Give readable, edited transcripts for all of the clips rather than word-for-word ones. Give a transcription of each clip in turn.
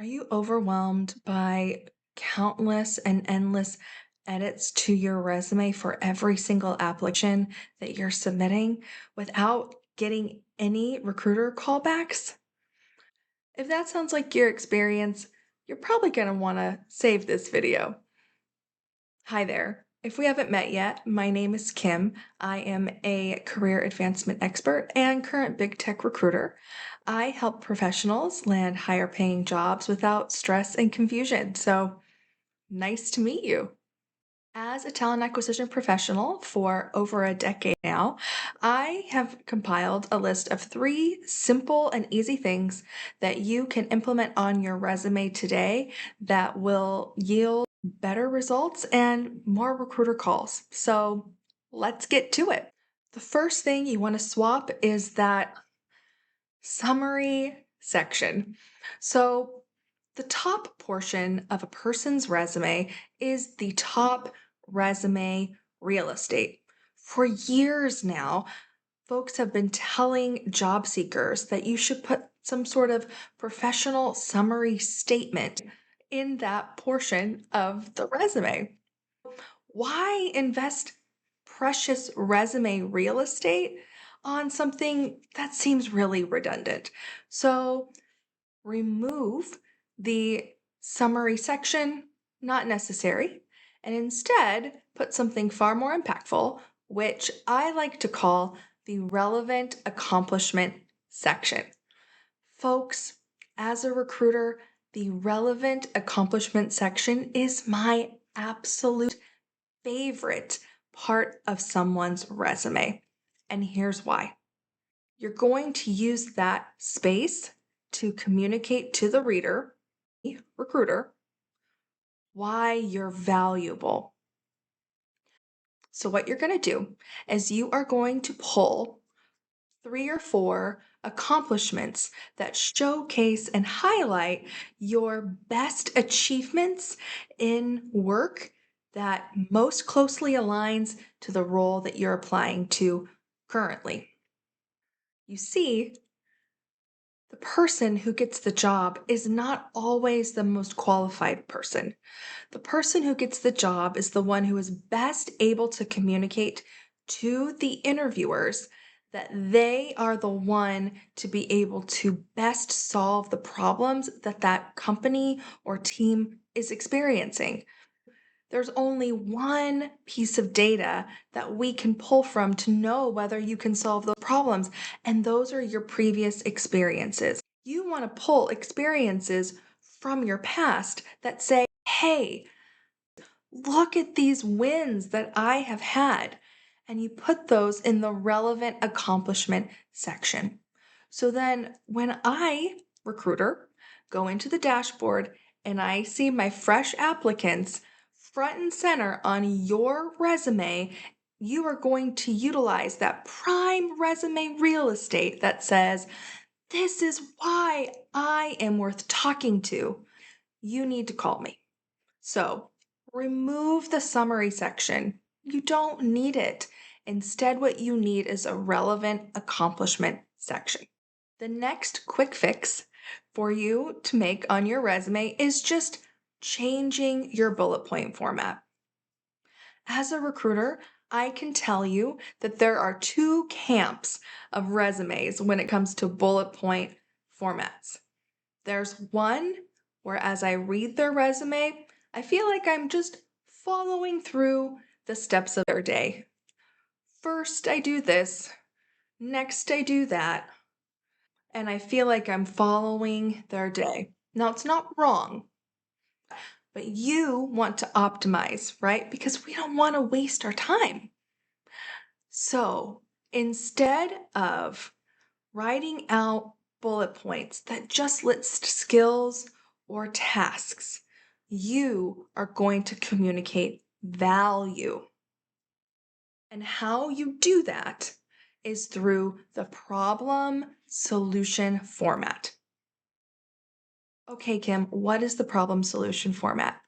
Are you overwhelmed by countless and endless edits to your resume for every single application that you're submitting without getting any recruiter callbacks? If that sounds like your experience, you're probably going to want to save this video. Hi there. If we haven't met yet, my name is Kim. I am a career advancement expert and current big tech recruiter. I help professionals land higher paying jobs without stress and confusion. So nice to meet you. As a talent acquisition professional for over a decade now, I have compiled a list of 3 simple and easy things that you can implement on your resume today that will yield better results and more recruiter calls. So let's get to it. The first thing you want to swap is that summary section. So the top portion of a person's resume is the top resume real estate. For years now, folks have been telling job seekers that you should put some sort of professional summary statement in that portion of the resume. Why invest precious resume real estate on something that seems really redundant? So remove the summary section, not necessary, and instead put something far more impactful, which I like to call the relevant accomplishment section. Folks, as a recruiter, the relevant accomplishment section is my absolute favorite part of someone's resume. And here's why. You're going to use that space to communicate to the reader, recruiter, why you're valuable. So, what you're going to do is you are going to pull 3 or 4 accomplishments that showcase and highlight your best achievements in work that most closely aligns to the role that you're applying to currently. You see, the person who gets the job is not always the most qualified person. The person who gets the job is the one who is best able to communicate to the interviewers that they are the one to be able to best solve the problems that that company or team is experiencing. There's only one piece of data that we can pull from to know whether you can solve those problems, and those are your previous experiences. You want to pull experiences from your past that say, hey, look at these wins that I have had. And you put those in the relevant accomplishment section. So then when I, recruiter, go into the dashboard and I see my fresh applicants front and center on your resume, you are going to utilize that prime resume real estate that says, this is why I am worth talking to. You need to call me. So remove the summary section. You don't need it. Instead, what you need is a relevant accomplishment section. The next quick fix for you to make on your resume is just changing your bullet point format. As a recruiter, I can tell you that there are 2 camps of resumes when it comes to bullet point formats. There's one where, as I read their resume, I feel like I'm just following through the steps of their day. First, I do this, next, I do that, and I feel like I'm following their day. Now, it's not wrong, but you want to optimize, right? Because we don't want to waste our time. So instead of writing out bullet points that just list skills or tasks, you are going to communicate value. And how you do that is through the problem solution format. Okay, Kim, what is the problem solution format?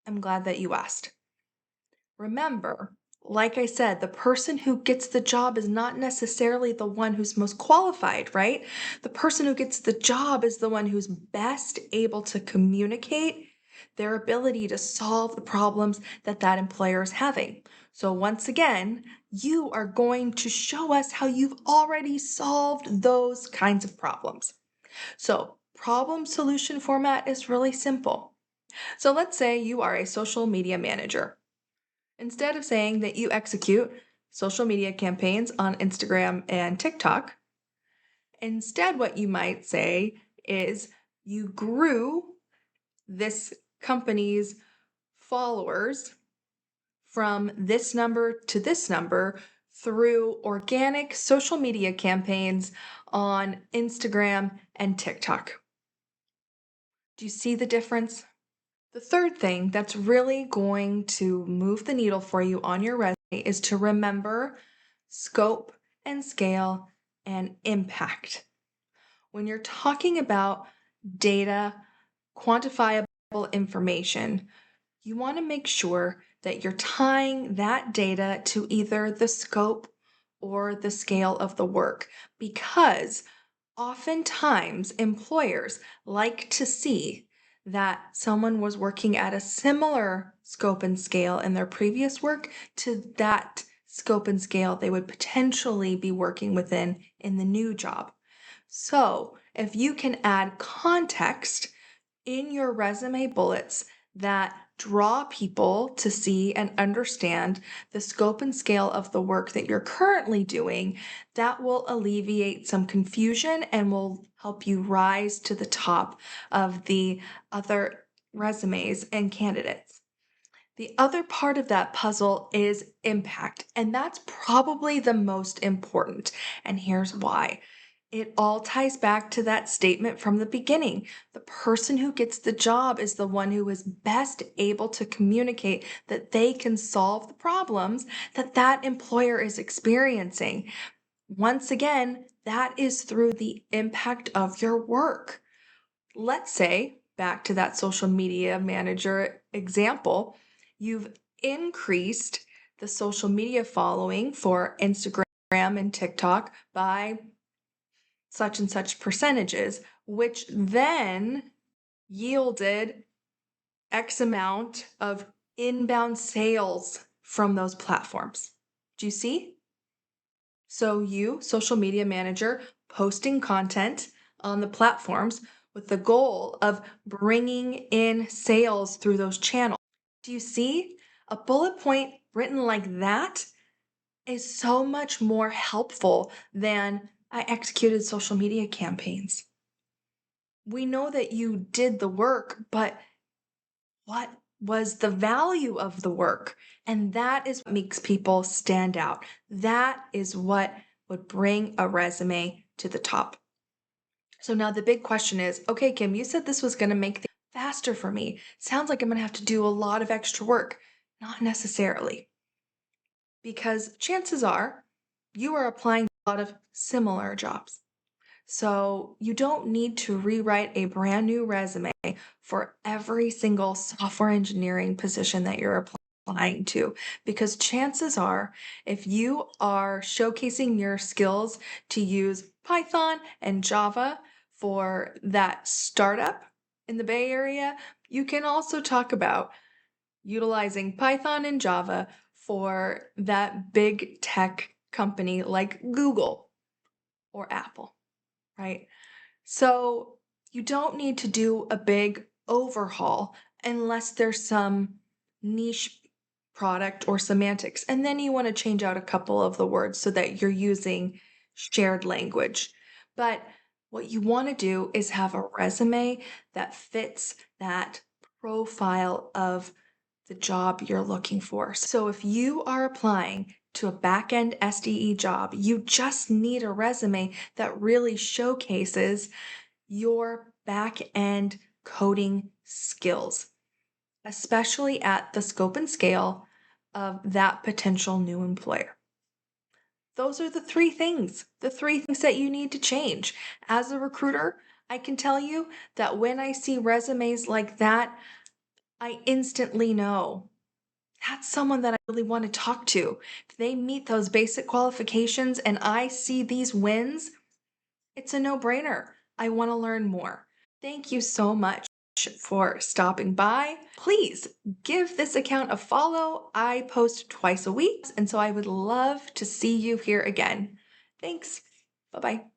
I'm glad that you asked. Remember, Like I said, the person who gets the job is not necessarily the one who's most qualified, right? The person who gets the job is the one who's best able to communicate their ability to solve the problems that that employer is having. So once again, you are going to show us how you've already solved those kinds of problems. So problem solution format is really simple. So let's say you are a social media manager. Instead of saying that you execute social media campaigns on Instagram and TikTok, instead, what you might say is you grew this company's followers from this number to this number through organic social media campaigns on Instagram and TikTok. Do you see the difference? The third thing that's really going to move the needle for you on your resume is to remember scope and scale and impact. When you're talking about data, quantifiable information, you want to make sure that you're tying that data to either the scope or the scale of the work, because oftentimes employers like to see that someone was working at a similar scope and scale in their previous work to that scope and scale they would potentially be working within in the new job. So, if you can add context in your resume bullets that draw people to see and understand the scope and scale of the work that you're currently doing, that will alleviate some confusion and will help you rise to the top of the other resumes and candidates. The other part of that puzzle is impact, and that's probably the most important. And here's why. It all ties back to that statement from the beginning. The person who gets the job is the one who is best able to communicate that they can solve the problems that that employer is experiencing. Once again, that is through the impact of your work. Let's say, back to that social media manager example, you've increased the social media following for Instagram and TikTok by such and such percentages, which then yielded X amount of inbound sales from those platforms. Do you see? So, you, social media manager, posting content on the platforms with the goal of bringing in sales through those channels. Do you see? A bullet point written like that is so much more helpful than I executed social media campaigns. We know that you did the work, but what was the value of the work? And that is what makes people stand out. That is what would bring a resume to the top. So now the big question is, okay, Kim, you said this was going to make things faster for me. Sounds like I'm going to have to do a lot of extra work. Not necessarily. Because chances are you are applying to a lot of similar jobs. So you don't need to rewrite a brand new resume for every single software engineering position that you're applying to, because chances are, if you are showcasing your skills to use Python and Java for that startup in the Bay Area, you can also talk about utilizing Python and Java for that big tech company like Google or Apple, right? So you don't need to do a big overhaul unless there's some niche product or semantics. And then you want to change out a couple of the words so that you're using shared language. But what you want to do is have a resume that fits that profile of the job you're looking for. So if you are applying to a back-end SDE job, you just need a resume that really showcases your back-end coding skills, especially at the scope and scale of that potential new employer. Those are the three things that you need to change. As a recruiter, I can tell you that when I see resumes like that, I instantly know that's someone that I really want to talk to. If they meet those basic qualifications and I see these wins, it's a no-brainer. I want to learn more. Thank you so much for stopping by. Please give this account a follow. I post twice a week, and so I would love to see you here again. Thanks. Bye-bye.